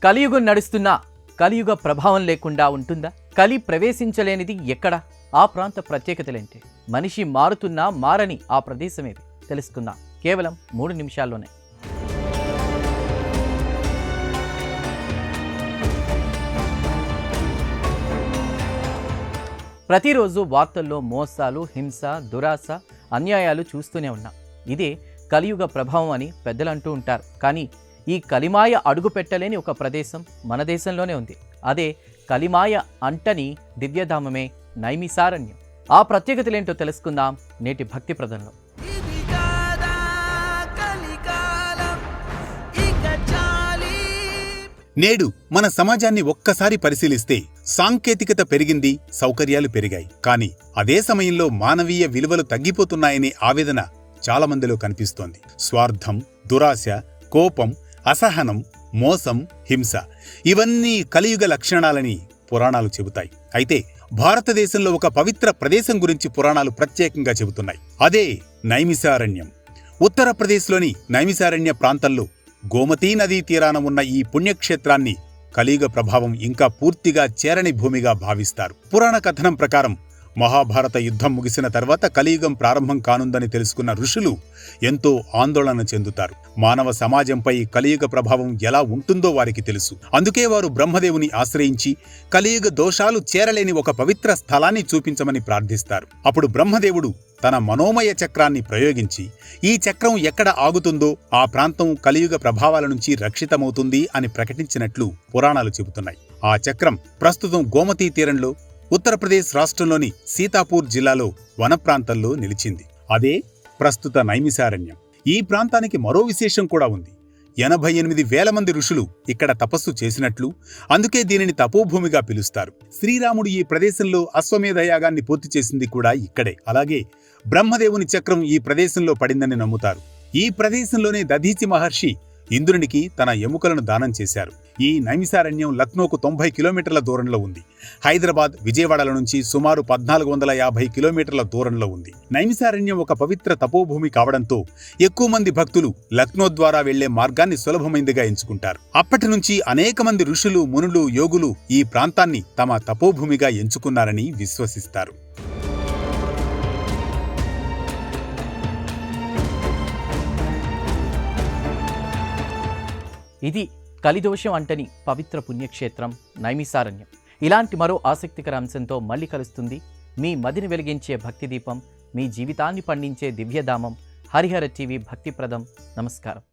కలియుగం నడుస్తున్నా కలియుగ ప్రభావం లేకుండా ఉంటుందా? కలి ప్రవేశించలేనిది ఎక్కడ? ఆ ప్రాంత ప్రత్యేకతలేంటి? మనిషి మారుతున్నా మారని ఆ ప్రదేశమేది? తెలుసుకుందాం కేవలం 3 నిమిషాల్లోనే. ప్రతిరోజు వార్తల్లో మోసాలు, హింస, దురాశ, అన్యాయాలు చూస్తూనే ఉన్నాం. ఇదే కలియుగ ప్రభావం అని పెద్దలు అంటూ ఉంటారు. కానీ ఈ కలిమాయ అడుగు పెట్టలేని ఒక ప్రదేశం మన దేశంలోనే ఉంది. అదే కలిమాయ అంటని దివ్యధామమే నైమిసారణ్యం. ఆ ప్రత్యేకతలేంటో తెలుసుకుందాం నేటి భక్తి ప్రదంలో. నేడు మన సమాజాన్ని ఒక్కసారి పరిశీలిస్తే సాంకేతికత పెరిగింది, సౌకర్యాలు పెరిగాయి. కానీ అదే సమయంలో మానవీయ విలువలు తగ్గిపోతున్నాయనే ఆవేదన చాలా మందిలో కనిపిస్తోంది. స్వార్థం, దురాశ, కోపం, అసహనం, మోసం, హింస ఇవన్నీ కలియుగ లక్షణాలని పురాణాలు చెబుతాయి. అయితే భారతదేశంలో ఒక పవిత్ర ప్రదేశం గురించి పురాణాలు ప్రత్యేకంగా చెబుతున్నాయి. అదే నైమిసారణ్యం. ఉత్తరప్రదేశ్లోని నైమిసారణ్య ప్రాంతంలో గోమతీ నదీ తీరాన ఉన్న ఈ పుణ్యక్షేత్రాన్ని కలియుగ ప్రభావం ఇంకా పూర్తిగా చేరని భూమిగా భావిస్తారు. పురాణ కథనం ప్రకారం మహాభారత యుద్ధం ముగిసిన తర్వాత కలియుగం ప్రారంభం కానుందని తెలుసుకున్న ఋషులు ఎంతో ఆందోళన చెందుతారు. మానవ సమాజంపై కలియుగ ప్రభావం ఎలా ఉంటుందో వారికి తెలుసు. అందుకే వారు బ్రహ్మదేవుని ఆశ్రయించి కలియుగ దోషాలు చేరలేని ఒక పవిత్ర స్థలాన్ని చూపించమని ప్రార్థిస్తారు. అప్పుడు బ్రహ్మదేవుడు తన మనోమయ చక్రాన్ని ప్రయోగించి ఈ చక్రం ఎక్కడ ఆగుతుందో ఆ ప్రాంతం కలియుగ ప్రభావాల నుంచి రక్షితమవుతుంది అని ప్రకటించినట్లు పురాణాలు చెబుతున్నాయి. ఆ చక్రం ప్రస్తుతం గోమతీ తీరంలో ఉత్తరప్రదేశ్ రాష్ట్రంలోని సీతాపూర్ జిల్లాలో వన ప్రాంతంలో నిలిచింది. అదే ప్రస్తుత నైమిసారణ్యం. ఈ ప్రాంతానికి మరో విశేషం కూడా ఉంది. 88,000 మంది ఋషులు ఇక్కడ తపస్సు చేసినట్లు, అందుకే దీనిని తపోభూమిగా పిలుస్తారు. శ్రీరాముడు ఈ ప్రదేశంలో అశ్వమేధ యాగాన్ని పూర్తి చేసింది కూడా ఇక్కడే. అలాగే బ్రహ్మదేవుని చక్రం ఈ ప్రదేశంలో పడిందని నమ్ముతారు. ఈ ప్రదేశంలోనే దధీచి మహర్షి ఇంద్రునికి తన ఎముకలను దానం చేశారు. ఈ నైమిసారణ్యం లక్నోకు 90 కిలోమీటర్ల దూరంలో ఉంది. హైదరాబాద్, విజయవాడల నుంచి సుమారు 1450 కిలోమీటర్ల దూరంలో ఉంది. నైమిసారణ్యం ఒక పవిత్ర తపోభూమి కావడంతో ఎక్కువ మంది భక్తులు లక్నో ద్వారా వెళ్లే మార్గాన్ని సులభమైందిగా ఎంచుకుంటారు. అప్పటి నుంచి అనేక మంది ఋషులు, మునులు, యోగులు ఈ ప్రాంతాన్ని తమ తపోభూమిగా ఎంచుకున్నారని విశ్వసిస్తారు. ఇది కలిదోషం అంటని పవిత్ర పుణ్యక్షేత్రం నైమిసారణ్యం. ఇలాంటి మరో ఆసక్తికర అంశంతో మళ్ళీ కలుస్తుంది మీ మదిని వెలిగించే భక్తి దీపం, మీ జీవితాన్ని పండించే దివ్యధామం హరిహర టీవీ భక్తిప్రదం. నమస్కారం.